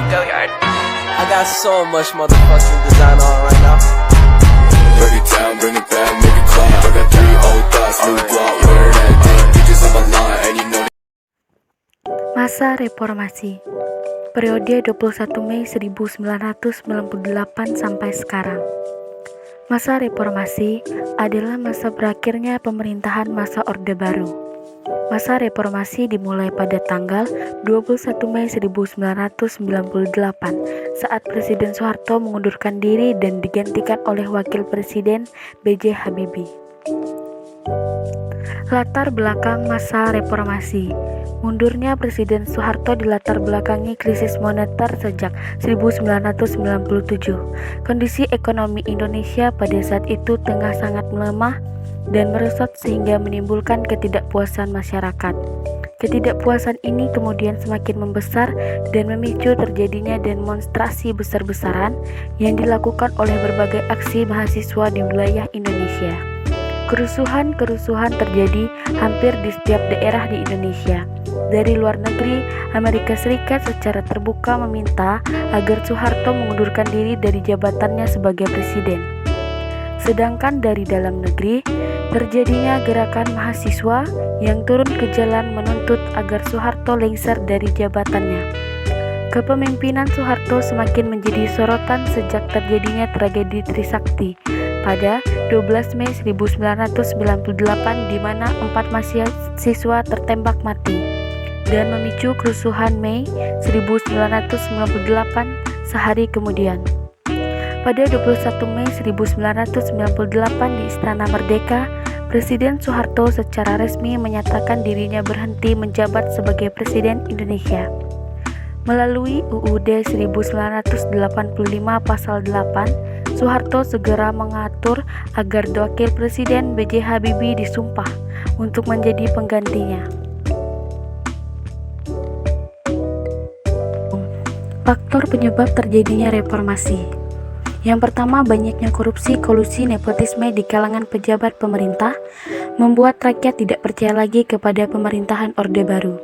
Go yard. I got so much motherfucking design on right now. Break it down, bring it back, make it clap. I got 3 old thoughts, new block, where that damn bitches on my line, and you know. Masa Reformasi periode 21 Mei 1998 sampai sekarang. Masa Reformasi adalah masa berakhirnya pemerintahan masa Orde Baru. Masa Reformasi dimulai pada tanggal 21 Mei 1998 saat Presiden Soeharto mengundurkan diri dan digantikan oleh Wakil Presiden B.J. Habibie. Latar belakang masa Reformasi. Mundurnya Presiden Soeharto dilatar belakangi krisis moneter sejak 1997. Kondisi ekonomi Indonesia pada saat itu tengah sangat melemah dan merosot sehingga menimbulkan ketidakpuasan masyarakat. Ketidakpuasan ini kemudian semakin membesar dan memicu terjadinya demonstrasi besar-besaran yang dilakukan oleh berbagai aksi mahasiswa di wilayah Indonesia. Kerusuhan terjadi hampir di setiap daerah di Indonesia. Dari luar negeri, Amerika Serikat secara terbuka meminta agar Soeharto mengundurkan diri dari jabatannya sebagai presiden. Sedangkan dari dalam negeri, terjadinya gerakan mahasiswa yang turun ke jalan menuntut agar Soeharto lengser dari jabatannya. Kepemimpinan Soeharto semakin menjadi sorotan sejak terjadinya tragedi Trisakti pada 12 Mei 1998 di mana 4 mahasiswa tertembak mati dan memicu kerusuhan Mei 1998 sehari kemudian. Pada 21 Mei 1998 di Istana Merdeka, Presiden Soeharto secara resmi menyatakan dirinya berhenti menjabat sebagai Presiden Indonesia. Melalui UUD 1985 pasal 8, Soeharto segera mengatur agar Wakil Presiden B.J. Habibie disumpah untuk menjadi penggantinya. Faktor penyebab terjadinya reformasi. Yang pertama, banyaknya korupsi, kolusi, nepotisme di kalangan pejabat pemerintah membuat rakyat tidak percaya lagi kepada pemerintahan Orde Baru.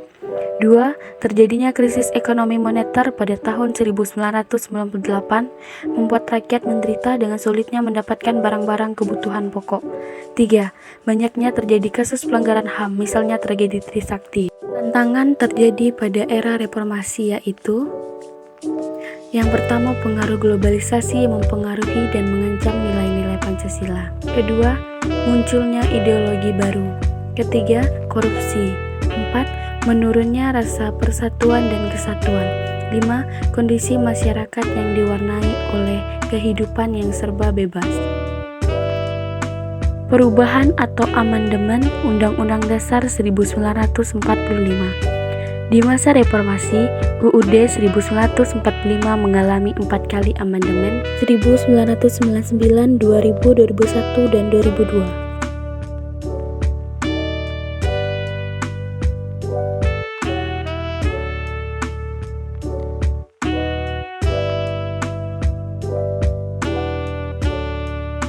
2. Terjadinya krisis ekonomi moneter pada tahun 1998 membuat rakyat menderita dengan sulitnya mendapatkan barang-barang kebutuhan pokok. 3. Banyaknya terjadi kasus pelanggaran HAM, misalnya tragedi Trisakti. Tantangan terjadi pada era reformasi yaitu: yang pertama, pengaruh globalisasi mempengaruhi dan mengancam nilai-nilai Pancasila. Kedua, munculnya ideologi baru. Ketiga, korupsi. 4. Menurunnya rasa persatuan dan kesatuan. 5. Kondisi masyarakat yang diwarnai oleh kehidupan yang serba bebas. Perubahan atau amandemen Undang-Undang Dasar 1945. Di masa reformasi, UUD 1945 mengalami 4 kali amandemen: 1999, 2000, 2001, dan 2002.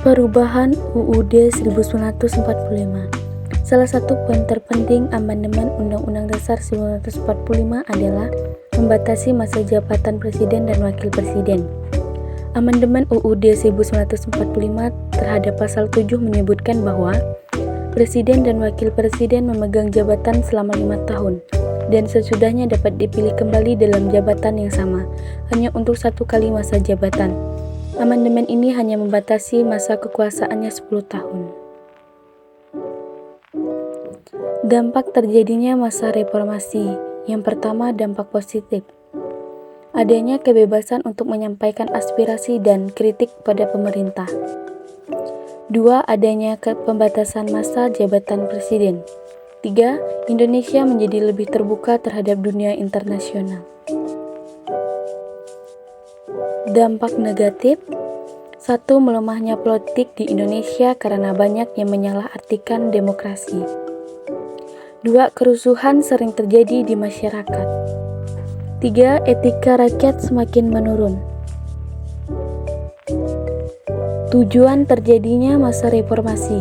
Perubahan UUD 1945. Salah satu poin terpenting amandemen Undang-Undang Dasar 1945 adalah membatasi masa jabatan Presiden dan Wakil Presiden. Amandemen UUD 1945 terhadap pasal 7 menyebutkan bahwa Presiden dan Wakil Presiden memegang jabatan selama 5 tahun dan sesudahnya dapat dipilih kembali dalam jabatan yang sama, hanya untuk 1 kali masa jabatan. Amandemen ini hanya membatasi masa kekuasaannya 10 tahun. Dampak terjadinya masa reformasi. Yang pertama, dampak positif. Adanya kebebasan untuk menyampaikan aspirasi dan kritik pada pemerintah. 2. Adanya pembatasan masa jabatan presiden. 3. Indonesia menjadi lebih terbuka terhadap dunia internasional. Dampak negatif. 1. Melemahnya politik di Indonesia karena banyak yang menyalahartikan demokrasi. 2. Kerusuhan sering terjadi di masyarakat. 3. Etika rakyat semakin menurun. Tujuan terjadinya masa reformasi: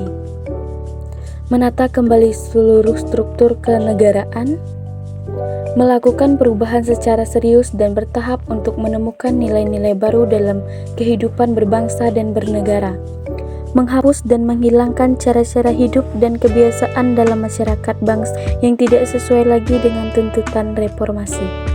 menata kembali seluruh struktur kenegaraan, melakukan perubahan secara serius dan bertahap untuk menemukan nilai-nilai baru dalam kehidupan berbangsa dan bernegara, menghapus dan menghilangkan cara-cara hidup dan kebiasaan dalam masyarakat bangsa yang tidak sesuai lagi dengan tuntutan reformasi.